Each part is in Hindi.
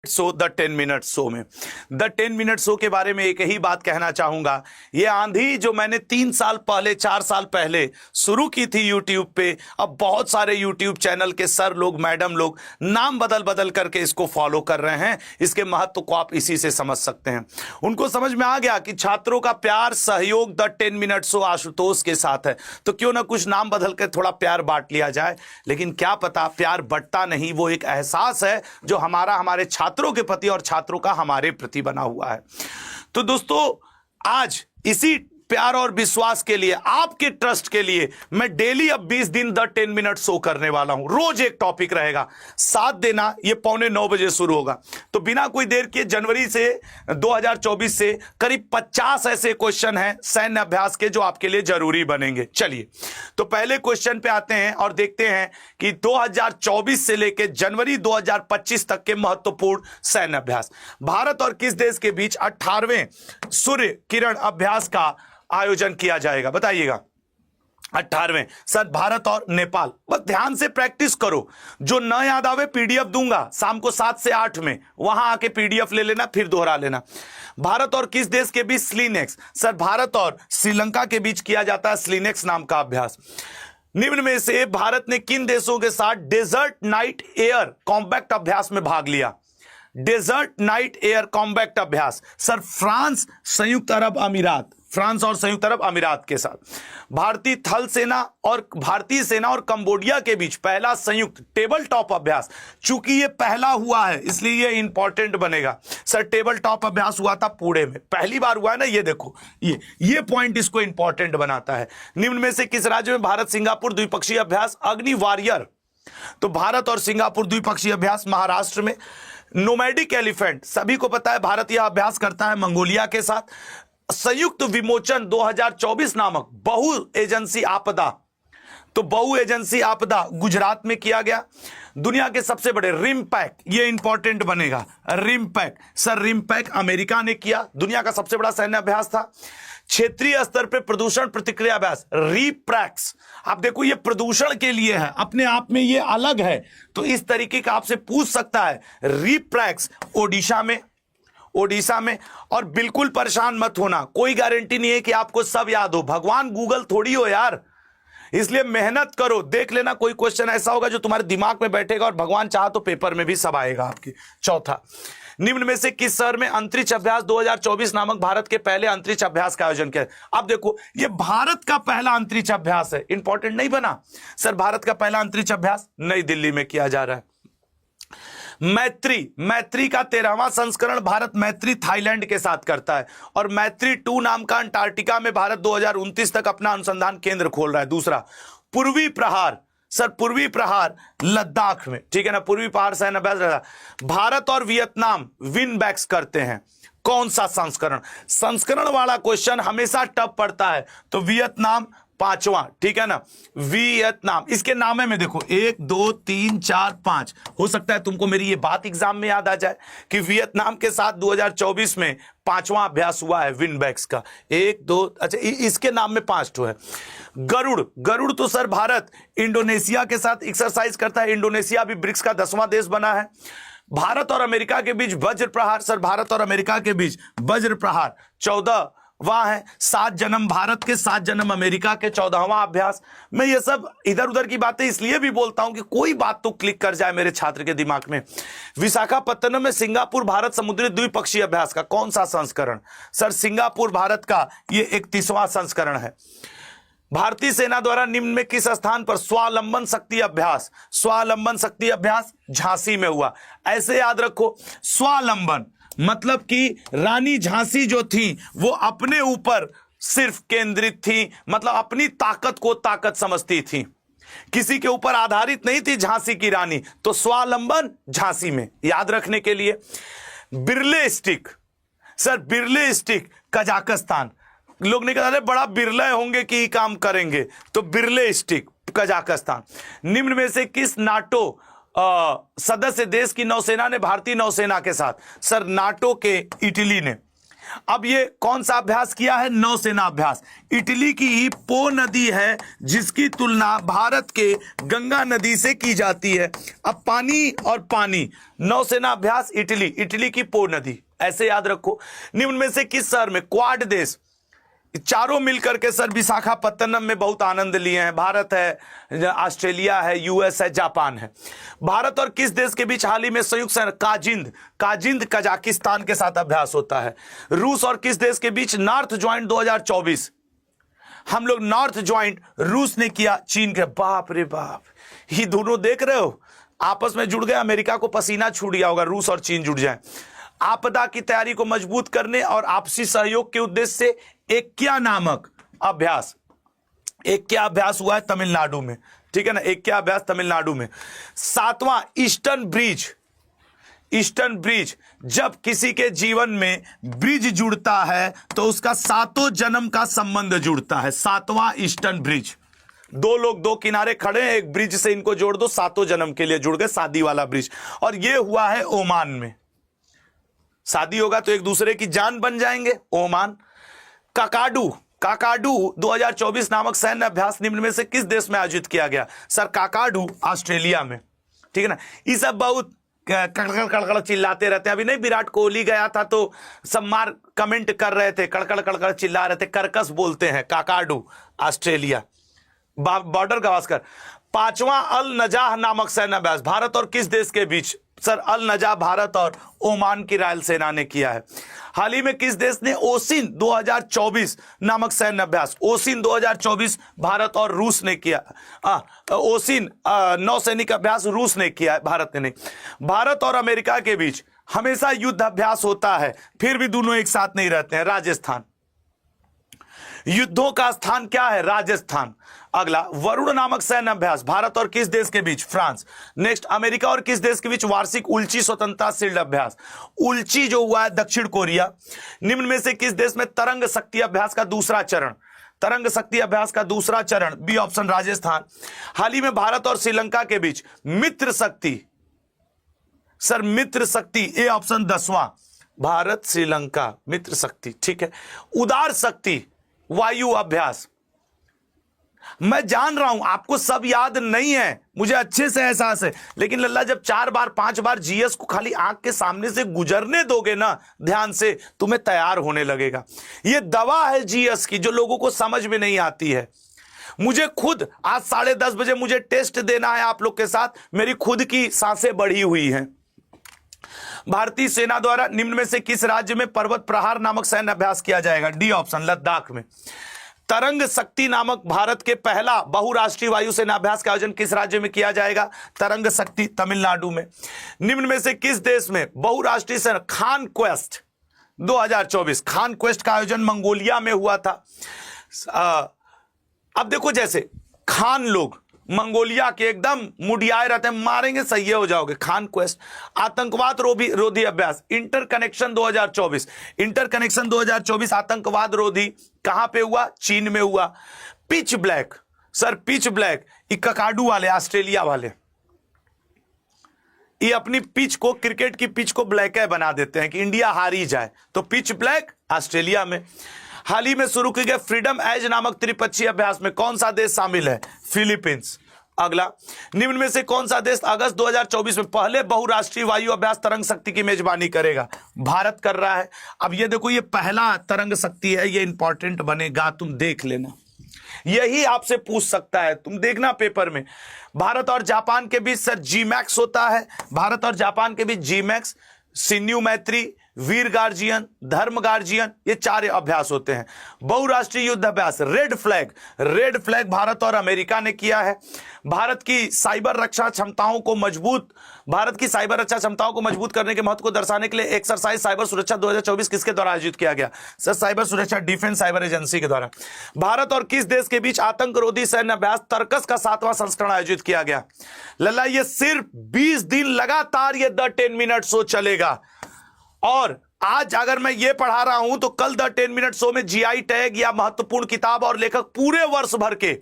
शो द 10 मिनट शो में द 10 मिनट शो के बारे में एक ही बात कहना चाहूंगा। ये आंधी जो मैंने 3 साल पहले 4 साल पहले शुरू की थी यूट्यूब पे, अब बहुत सारे यूट्यूब चैनल के सर लोग मैडम लोग नाम बदल बदल करके इसको फॉलो कर रहे हैं। इसके महत्व को आप इसी से समझ सकते हैं। उनको समझ में आ गया कि छात्रों का प्यार सहयोग द 10 मिनट शो आशुतोष के साथ है, तो क्यों ना कुछ नाम बदल कर थोड़ा प्यार बांट लिया जाए। लेकिन क्या पता प्यार बंटता नहीं, वो एक एहसास है जो हमारे छात्रों के प्रति और छात्रों का हमारे प्रति बना हुआ है। तो दोस्तों, आज इसी प्यार और विश्वास के लिए, आपके ट्रस्ट के लिए मैं डेली अब 20 दिन द 10 मिनट शो करने वाला हूं। रोज एक टॉपिक रहेगा, साथ देना। ये 8:45 बजे शुरू होगा। तो बिना कोई देर किए जनवरी से 2024 से करीब 50 ऐसे क्वेश्चन हैं सैन्य अभ्यास के जो आपके लिए जरूरी बनेंगे। चलिए तो पहले क्वेश्चन पे आते हैं और देखते हैं कि 2024 से लेकर जनवरी 2025 तक के महत्वपूर्ण सैन्य अभ्यास। भारत और किस देश के बीच 18वें सूर्य किरण अभ्यास का आयोजन किया जाएगा? बताइएगा। 18वें। सर, भारत और नेपाल। बस ध्यान से प्रैक्टिस करो, जो न याद आवे पीडीएफ दूंगा शाम को 7 से 8 में, वहां आके पीडीएफ ले लेना, फिर दोहरा लेना। भारत और किस देश के बीच स्लीनेक्स? सर, भारत और श्रीलंका के बीच किया जाता है स्लीनेक्स नाम का अभ्यास। निम्न में से भारत ने किन देशों के साथ डेजर्ट नाइट एयर कॉम्बैक्ट अभ्यास में भाग लिया? डेजर्ट नाइट एयर कॉम्बैक्ट अभ्यास। सर, फ्रांस, संयुक्त अरब अमीरात। फ्रांस और संयुक्त अरब अमीरात के साथ। भारतीय थल सेना और कंबोडिया के बीच पहला संयुक्त टेबल टॉप अभ्यास। चूंकि ये पहला हुआ है इसलिए ये इंपॉर्टेंट बनेगा। सर, टेबल टॉप अभ्यास हुआ था पुणे में, पहली बार हुआ है ना। ये देखो, ये पॉइंट इसको इंपॉर्टेंट बनाता है। निम्न में से किस राज्य में भारत सिंगापुर द्विपक्षीय अभ्यास अग्नि वॉरियर? तो भारत और सिंगापुर द्विपक्षीय अभ्यास महाराष्ट्र में। नोमैडिक एलिफेंट, सभी को पता है भारत यह अभ्यास करता है मंगोलिया के साथ। संयुक्त विमोचन 2024 नामक बहु एजेंसी आपदा, तो बहु एजेंसी आपदा गुजरात में किया गया। दुनिया के सबसे बड़े रिमपैक, ये इंपॉर्टेंट बनेगा। रिमपैक, सर रिमपैक अमेरिका ने किया, दुनिया का सबसे बड़ा सैन्य अभ्यास था। क्षेत्रीय स्तर पे प्रदूषण प्रतिक्रिया अभ्यास रिप्रैक्स। आप देखो, ये प्रदूषण के लिए है, अपने आप में ये अलग है, तो इस तरीके का आपसे पूछ सकता है। रिप्रैक्स ओडिशा में। और बिल्कुल परेशान मत होना, कोई गारंटी नहीं है कि आपको सब याद हो। भगवान गूगल थोड़ी हो यार, इसलिए मेहनत करो। देख लेना कोई क्वेश्चन ऐसा होगा जो तुम्हारे दिमाग में बैठेगा और भगवान चाहा तो पेपर में भी सब आएगा आपकी। चौथा, निम्न में से किस शहर में अंतरिक्ष अभ्यास 2024 नामक भारत के पहले अंतरिक्ष अभ्यास का आयोजन किया? अब देखो, ये भारत का पहला अंतरिक्ष अभ्यास है, इंपॉर्टेंट नहीं बना? सर, भारत का पहला अंतरिक्ष अभ्यास नई दिल्ली में किया जा रहा है। मैत्री का 13वां संस्करण भारत मैत्री थाईलैंड के साथ करता है। और मैत्री 2 नाम का अंटार्कटिका में भारत 2029 तक अपना अनुसंधान केंद्र खोल रहा है। दूसरा, पूर्वी प्रहार। सर, पूर्वी प्रहार लद्दाख में, ठीक है ना, पूर्वी प्रहार सैन्य अभ्यास रहा। भारत और वियतनाम विनबैक्स करते हैं। कौन सा संस्करण वाला क्वेश्चन हमेशा टफ पड़ता है, तो वियतनाम 5वां, ठीक है ना, वियतनाम। इसके नामे में देखो 1 2 3 4 5, हो सकता है तुमको मेरी ये बात एग्जाम में याद आ जाए कि वियतनाम के साथ 2024 में 5वां अभ्यास हुआ है विनबैक्स का। 1 2, अच्छा इसके नाम में 5 ठो है। गरुड़ तो सर भारत इंडोनेशिया के साथ एक्सरसाइज करता है। इंडोनेशिया भी ब्रिक्स का 10वां देश बना है। भारत और अमेरिका के बीच वज्र प्रहार। सर, भारत और अमेरिका के बीच वज्र प्रहार 14 वहां है। 7 जन्म भारत के, 7 जन्म अमेरिका के, 14वां अभ्यास। मैं ये सब इधर उधर की बातें इसलिए भी बोलता हूं कि कोई बात तो क्लिक कर जाए मेरे छात्र के दिमाग में। विशाखापत्तनम में सिंगापुर भारत समुद्री द्विपक्षीय अभ्यास का कौन सा संस्करण? सर, सिंगापुर भारत का ये 31वां संस्करण है। भारतीय सेना द्वारा निम्न में किस स्थान पर स्वावलंबन शक्ति अभ्यास झांसी में हुआ? ऐसे याद रखो, स्वावलंबन मतलब कि रानी झांसी जो थी वो अपने ऊपर सिर्फ केंद्रित थी, मतलब अपनी ताकत को ताकत समझती थी, किसी के ऊपर आधारित नहीं थी झांसी की रानी। तो स्वावलंबन झांसी में, याद रखने के लिए। बिरले स्टिक, सर बिरले स्टिक कजाकिस्तान। लोग ने कहा बड़ा बिरले होंगे कि काम करेंगे, तो बिरले स्टिक कजाकिस्तान। निम्न में से किस नाटो सदस्य देश की नौसेना ने भारतीय नौसेना के साथ? सर, नाटो के इटली ने। अब ये कौन सा अभ्यास किया है? नौसेना अभ्यास। इटली की ही पो नदी है जिसकी तुलना भारत के गंगा नदी से की जाती है। अब पानी और पानी, नौसेना अभ्यास इटली, इटली की पो नदी, ऐसे याद रखो। निम्न में से किस शहर में क्वाड देश चारों मिलकर के सर विशाखापत्तनम में बहुत आनंद लिए हैं? भारत है, ऑस्ट्रेलिया है, यूएस है, जापान है। भारत और किस देश के बीच हाल ही में संयुक्त काजिंद, काजिंद कजाकिस्तान के साथ अभ्यास होता है। रूस और किस देश के बीच नॉर्थ ज्वाइंट 2024, हम लोग नॉर्थ ज्वाइंट रूस ने किया चीन के। बाप रे बाप, ये दोनों देख रहे हो आपस में जुड़ गए। अमेरिका को पसीना छूट गया होगा रूस और चीन जुड़ जाए। आपदा की तैयारी को मजबूत करने और आपसी सहयोग के उद्देश्य से एक्या नामक अभ्यास, एक्या अभ्यास हुआ है तमिलनाडु में, ठीक है ना, एक्या अभ्यास तमिलनाडु में। 7वां ईस्टर्न ब्रिज, ईस्टर्न ब्रिज, जब किसी के जीवन में ब्रिज जुड़ता है तो उसका 7 जन्म का संबंध जुड़ता है। 7वां ईस्टर्न ब्रिज, दो लोग दो किनारे खड़े हैं, एक ब्रिज से इनको जोड़ दो, 7 जन्म के लिए जुड़ गए, शादी वाला ब्रिज। और यह हुआ है ओमान में। शादी होगा तो एक दूसरे की जान बन जाएंगे, ओमान। काकाडू, काकाडू 2024 नामक सैन्य अभ्यास निम्न में से किस देश में आयोजित किया गया? सर काकाडू ऑस्ट्रेलिया में, ठीक है ना। ये सब बहुत कड़कड़ कड़कड़ चिल्लाते रहते हैं। अभी नहीं विराट कोहली गया था तो सब मार कमेंट कर रहे थे, कड़कड़ कड़कड़ चिल्ला रहे थे, कर्कश बोलते हैं। Kakadu Australia, Border Gavaskar. 5वां अल नजाह नामक सैन्य अभ्यास भारत और किस देश के बीच? सर अल नजा भारत और ओमान की रायल सेना ने किया है। हाल ही में किस देश ने ओसिन 2024 नामक सैन्य अभ्यास, ओसिन 2024 भारत और रूस ने किया। ओसिन नौसैनिक अभ्यास रूस ने किया है, भारत ने नहीं। भारत और अमेरिका के बीच हमेशा युद्ध अभ्यास होता है, फिर भी दोनों एक साथ नहीं रहते हैं। राजस्थान, युद्धों का स्थान क्या है? राजस्थान। अगला वरुण नामक सैन्य अभ्यास भारत और किस देश के बीच? फ्रांस। नेक्स्ट अमेरिका और किस देश के बीच वार्षिक उल्ची स्वतंत्रता शील्ड अभ्यास? उल्ची जो हुआ है दक्षिण कोरिया। निम्न में से किस देश में तरंग शक्ति अभ्यास का दूसरा चरण, तरंग शक्ति अभ्यास का दूसरा चरण? B option Rajasthan. हाल ही में भारत और श्रीलंका के बीच मित्र शक्ति, सर मित्र शक्ति, ए ऑप्शन 10वां, भारत श्रीलंका मित्र शक्ति, ठीक है। उदार शक्ति वायु अभ्यास, मैं जान रहा हूं आपको सब याद नहीं है, मुझे अच्छे से एहसास है, लेकिन लल्ला जब 4 बार 5 बार जीएस को खाली आंख के सामने से गुजरने दोगे ना ध्यान से, तुम्हें तैयार होने लगेगा। यह दवा है जीएस की जो लोगों को समझ में नहीं आती है। मुझे खुद आज 10:30 बजे मुझे टेस्ट देना है आप लोग के साथ, मेरी खुद की सांसें बढ़ी हुई हैं। भारतीय सेना द्वारा निम्न में से किस राज्य में पर्वत प्रहार नामक सैन्य अभ्यास किया जाएगा? डी ऑप्शन लद्दाख में। तरंग शक्ति नामक भारत के पहला बहुराष्ट्रीय वायुसेना अभ्यास का आयोजन किस राज्य में किया जाएगा? तरंग शक्ति तमिलनाडु में। निम्न में से किस देश में बहुराष्ट्रीय सेना खान क्वेस्ट 2024, खान क्वेस्ट का आयोजन मंगोलिया में हुआ था। अब देखो जैसे खान लोग मंगोलिया के एकदम मुडियाए रहते हैं, मारेंगे सही हो जाओगे। खान क्वेस्ट आतंकवाद रोधी अभ्यास इंटरकनेक्शन 2024, इंटरकनेक्शन 2024 आतंकवाद रोधी कहां पे हुआ? चीन में हुआ। Pitch black, sir pitch black Kakadu वाले ऑस्ट्रेलिया वाले ये अपनी पिच को, क्रिकेट की पिच को ब्लैक बना देते हैं कि इंडिया हारी जाए, तो पिच ब्लैक ऑस्ट्रेलिया में। हाल ही में शुरू किए गए फ्रीडम एज नामक त्रिपक्षीय अभ्यास में कौन सा देश शामिल है? फिलीपींस। अगला निम्न में से कौन सा देश अगस्त 2024 में पहले बहुराष्ट्रीय वायु अभ्यास तरंग शक्ति की मेजबानी करेगा? भारत कर रहा है। अब ये देखो, ये पहला तरंग शक्ति है, ये इंपॉर्टेंट बनेगा, तुम देख लेना, यही आपसे पूछ सकता है, तुम देखना पेपर में। भारत और जापान के बीच सर जी मैक्स होता है, भारत और जापान के बीच जी मैक्स, सिन्यू मैत्री, वीर गार्जियन, धर्म गार्जियन, ये 4 अभ्यास होते हैं। बहुराष्ट्रीय युद्ध अभ्यास red flag, red flag Bharat और अमेरिका ने किया है। भारत की साइबर रक्षा क्षमताओं को मजबूत करने के महत्व को दर्शाने के लिए एक्सरसाइज साइबर सुरक्षा 2024 किसके द्वारा आयोजित किया गया? सर साइबर सुरक्षा डिफेंस साइबर एजेंसी के द्वारा। भारत और किस देश के बीच आतंकरोधी सैन्य अभ्यास तर्कस का 7वां संस्करण आयोजित किया गया? लल्ला ये सिर्फ 20 दिन लगातार ये द 10 मिनट शो चलेगा और आज अगर मैं ये पढ़ा रहा हूं तो कल द 10 मिनट शो में जीआई टैग या महत्वपूर्ण किताब और लेखक पूरे वर्ष भर के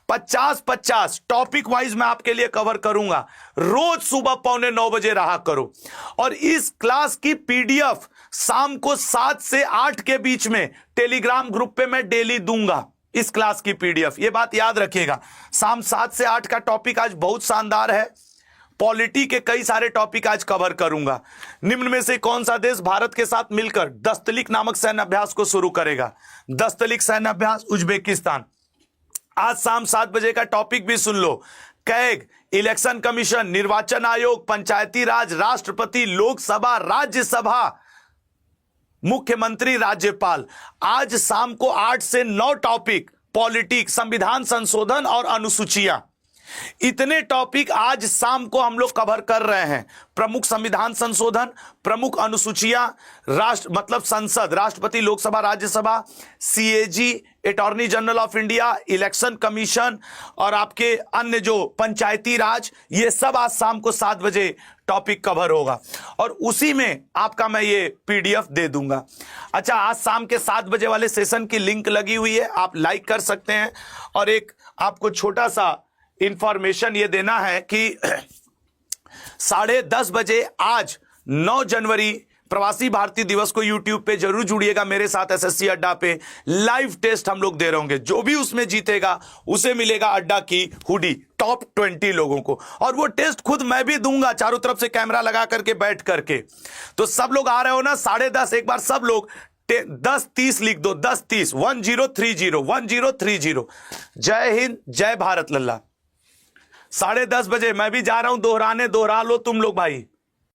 50-50 टॉपिक वाइज मैं आपके लिए कवर करूंगा। रोज सुबह 8:45 बजे रहा करो। और इस क्लास की पीडीएफ शाम को 7 से 8 के बीच में टेलीग्राम ग्रुप पे मैं डेली दूंगा। इस क्लास की पीडीएफ, ये बात याद रखिएगा। शाम 7 से 8 का टॉपिक आज बहुत शानदार है। पॉलिटी के कई सारे टॉपिक आज कवर करूंगा। निम्न में से कौन सा देश भारत के साथ मिलकर दस्तलिक नामक सैन्य अभ्यास को शुरू करेगा? दस्तलिक सैन्य अभ्यास उज्बेकिस्तान। आज शाम 7 बजे का टॉपिक भी सुन लो। कैग, इलेक्शन कमीशन, निर्वाचन आयोग, पंचायती राज, राष्ट्रपति, लोकसभा, राज्यसभा, मुख्यमंत्री, राज्यपाल। आज शाम को 8 से 9 टॉपिक, पॉलिटिक्स, संविधान संशोधन और अनुसूचियां। इतने टॉपिक आज शाम को हम लोग कवर कर रहे हैं। प्रमुख संविधान संशोधन, प्रमुख अनुसूचियां, मतलब संसद, राष्ट्रपति, Lok Sabha, Rajya Sabha, CAG, attorney general of India, election commission और आपके अन्य जो पंचायती राज, ये सब आज शाम को 7 बजे टॉपिक कवर होगा और उसी में आपका मैं ये पीडीएफ दे दूंगा। अच्छा, आज शाम के 7 बजे वाले सेशन की लिंक लगी हुई है, आप लाइक कर सकते हैं। और एक आपको छोटा सा इंफॉर्मेशन ये देना है कि 10:30 बजे आज 9 जनवरी प्रवासी भारतीय दिवस को यूट्यूब पे जरूर जुड़िएगा मेरे साथ। एसएससी अड्डा पे लाइव टेस्ट हम लोग दे रहे होंगे। जो भी उसमें जीतेगा उसे मिलेगा अड्डा की हुडी, टॉप 20 लोगों को। और वो टेस्ट खुद मैं भी दूंगा, चारों तरफ से कैमरा लगा करके बैठ करके। तो सब लोग आ रहे हो ना 10:30, एक बार सब लोग 10-30 लिख दो, 10-30 1030 जय हिंद, जय भारत लल्ला। 10:30 बजे मैं भी जा रहा हूं दोहराने, दोहरा लो तुम लोग भाई।